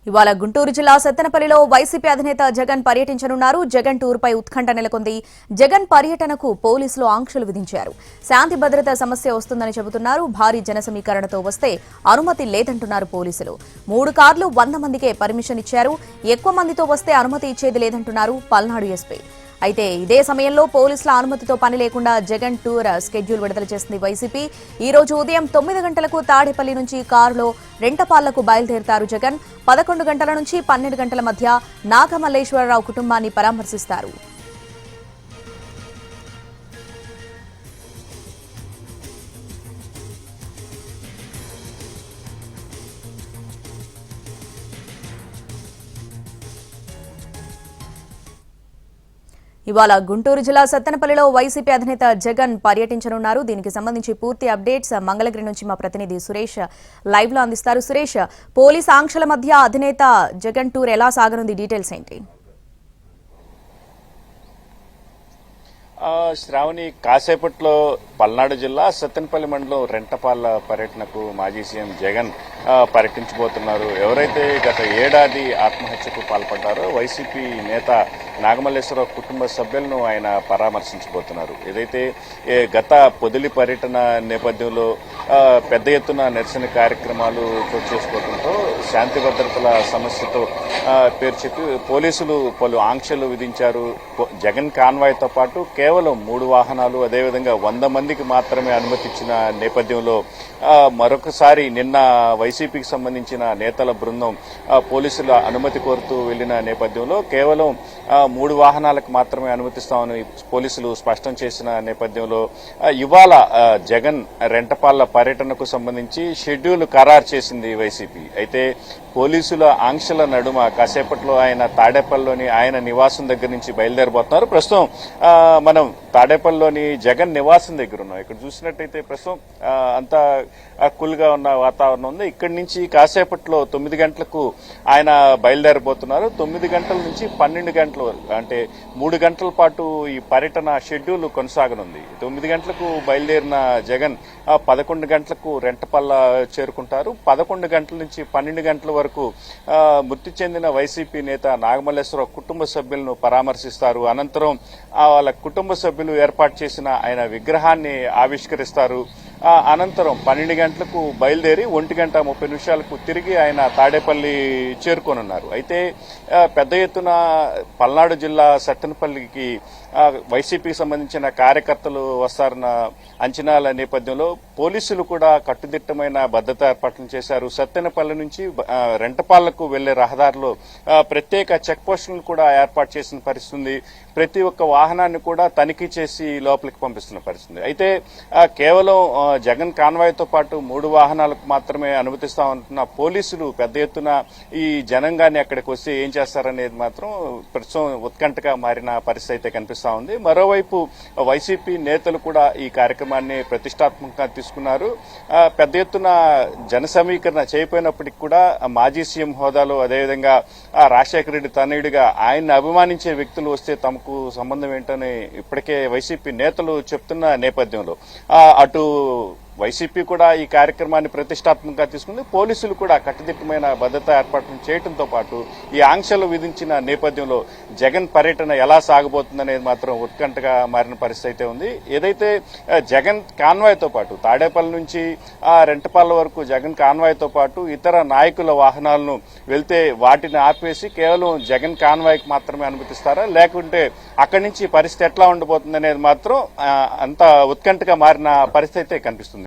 ఇవాళ గుంటూరు జిల్లా సత్తెనపల్లిలో వైసీపీ అధినేత జగన్ పర్యటించనున్నారు. జగన్ టూర్పై ఉత్కంఠ నెలకొంది. జగన్ పర్యటనకు పోలీసులు ఆంక్షలు విధించారు. శాంతి భద్రత సమస్య వస్తుందని చెబుతున్నారు. భారీ జన సమీకరణతో వస్తే అనుమతి లేదంటున్నారు పోలీసులు. 3 కార్లు 100 మందికే పర్మిషన్ ఇచ్చారు. ఎక్కువ మందితో వస్తే అనుమతి ఇచ్చేది లేదంటున్నారు పల్నాడు ఎస్పీ. అయితే ఇదే సమయంలో పోలీసుల అనుమతితో పని లేకుండా జగన్ టూర్ స్కెడ్యూల్ విడుదల చేసింది వైసీపీ. ఈ రోజు ఉదయం 9 గంటలకు తాడేపల్లి నుంచి కారులో రెంటపాళ్లకు బయలుదేరుతారు జగన్. 11 గంటల నుంచి 12 గంటల మధ్య నాగమల్లేశ్వరరావు కుటుంబాన్ని పరామర్శిస్తారు. ఇవాళ గుంటూరు జిల్లా సత్తెనపల్లిలో వైసీపీ అధినేత జగన్ పర్యటించనున్నారు. దీనికి సంబంధించి పూర్తి అప్డేట్స్ మంగళగిరి నుంచి మా ప్రతినిధి సురేష్ లైవ్ లో అందిస్తారు. సురేష్, పోలీస్ ఆంక్షల మధ్య అధినేత జగన్ టూర్ ఎలా సాగనుంది, డీటెయిల్స్ ఏంటి? శ్రావణి, కాసేపట్లో పల్నాడు జిల్లా సత్తెనపల్లి మండలం రెంటపాళ్ల పర్యటనకు మాజీ సీఎం జగన్ పర్యటించబోతున్నారు. ఎవరైతే గత ఏడాది ఆత్మహత్యకు పాల్పడ్డారో వైసీపీ నేత నాగమల్లేశ్వరరావు కుటుంబ సభ్యులను ఆయన పరామర్శించబోతున్నారు. ఏదైతే గత పొదిలి పర్యటన నేపథ్యంలో పెద్ద ఎత్తున నిరసన కార్యక్రమాలు చోటు చేసుకోవడంతో శాంతి భద్రతల సమస్యతో పేరు చెప్పి పోలీసులు పలు ఆంక్షలు విధించారు. జగన్ కాన్వాయ్తో పాటు కేవలం 3 వాహనాలు, అదేవిధంగా 100 మందికి మాత్రమే అనుమతి ఇచ్చిన నేపథ్యంలో మరొకసారి నిన్న వైసీపీకి సంబంధించిన నేతల బృందం పోలీసుల అనుమతి కోరుతూ వెళ్లిన నేపథ్యంలో కేవలం 3 వాహనాలకు మాత్రమే అనుమతిస్తామని పోలీసులు స్పష్టం చేసిన నేపథ్యంలో ఇవాళ జగన్ రెంటపాళ్ల పర్యటనకు సంబంధించి షెడ్యూల్ ఖరారు చేసింది వైసీపీ. అయితే పోలీసుల ఆంక్షల నడుమ కాసేపట్లో ఆయన తాడేపల్లిలోని ఆయన నివాసం దగ్గర నుంచి బయలుదేరబోతున్నారు. ప్రస్తుతం మనం తాడేపల్లిలోని జగన్ నివాసం దగ్గర ఉన్నాం. ఇక్కడ చూసినట్టయితే ప్రస్తుతం అంతా కూల్ గా ఉన్న వాతావరణం ఉంది. ఇక్కడి నుంచి కాసేపట్లో 9 గంటలకు ఆయన బయలుదేరబోతున్నారు. 9 గంటల నుంచి 12 గంటల అంటే 3 గంటల పాటు ఈ పర్యటన షెడ్యూల్ కొనసాగనుంది. 9 గంటలకు బయలుదేరిన జగన్ 11 గంటలకు రెంటపల్ల చేరుకుంటారు. 11 గంటల నుంచి 12 గంటల వరకు మృతి చెందిన వైసీపీ నేత నాగమల్లేశ్వరరావు కుటుంబ సభ్యులను పరామర్శిస్తారు. అనంతరం వాళ్ళ కుటుంబ సభ్యులు ఏర్పాటు చేసిన ఆయన విగ్రహాన్ని ఆవిష్కరిస్తారు. అనంతరం 12 గంటలకు బయలుదేరి 1:30 తిరిగి ఆయన తాడేపల్లి చేరుకోనున్నారు. అయితే పెద్ద ఎత్తున పల్నాడు జిల్లా సత్తెనపల్లికి వైసీపీకి సంబంధించిన కార్యకర్తలు వస్తారన్న అంచనాల నేపథ్యంలో పోలీసులు కూడా కట్టుదిట్టమైన భద్రతా ఏర్పాట్లు చేశారు. సత్తెనపల్లి నుంచి రెంటపాళ్లకు వెళ్లే రహదారిలో ప్రత్యేక చెక్ పోస్టులను కూడా ఏర్పాటు చేసిన పరిస్థితి. ప్రతి ఒక్క వాహనాన్ని కూడా తనిఖీ చేసి లోపలికి పంపిస్తున్న పరిస్థితి. అయితే కేవలం జగన్ కాన్వాయ్తో పాటు 3 వాహనాలకు మాత్రమే అనుమతిస్తామంటున్న పోలీసులు పెద్ద ఎత్తున ఈ జనంగాన్ని అక్కడికి వస్తే ఏం చేస్తారనేది మాత్రం ప్రస్తుతం ఉత్కంఠగా మారిన పరిస్థితి అయితే కనిపిస్తా ఉంది. మరోవైపు వైసీపీ నేతలు కూడా ఈ కార్యక్రమాన్ని ప్రతిష్టాత్మకంగా తీసుకున్నారు. పెద్ద ఎత్తున జన సమీకరణ చేయకపోయినప్పటికీ కూడా మాజీ సీఎం హోదాలో, అదేవిధంగా రాజశేఖర రెడ్డి తనయుడిగా ఆయన్ని అభిమానించే వ్యక్తులు వస్తే తమకు సంబంధం ఏంటని ఇప్పటికే వైసీపీ నేతలు చెప్తున్న నేపథ్యంలో అటు వైసీపీ కూడా ఈ కార్యక్రమాన్ని ప్రతిష్టాత్మకంగా తీసుకుంది. పోలీసులు కూడా కట్టుదిట్టమైన భద్రతా ఏర్పాట్లు చేయడంతో పాటు ఈ ఆంక్షలు విధించిన నేపథ్యంలో జగన్ పర్యటన ఎలా సాగబోతుందనేది మాత్రం ఉత్కంఠగా మారిన పరిస్థితి అయితే ఉంది. ఏదైతే జగన్ కాన్వాయ్తో పాటు తాడేపల్లి నుంచి రెంటపాళ్ల వరకు జగన్ కాన్వాయ్తో పాటు ఇతర నాయకుల వాహనాలను వెళ్తే వాటిని ఆపేసి కేవలం జగన్ కాన్వాయ్కి మాత్రమే అనుమతిస్తారా, లేకుంటే అక్కడి నుంచి పరిస్థితి ఎట్లా ఉండబోతుందనేది మాత్రం అంత ఉత్కంఠగా మారిన పరిస్థితి అయితే కనిపిస్తుంది.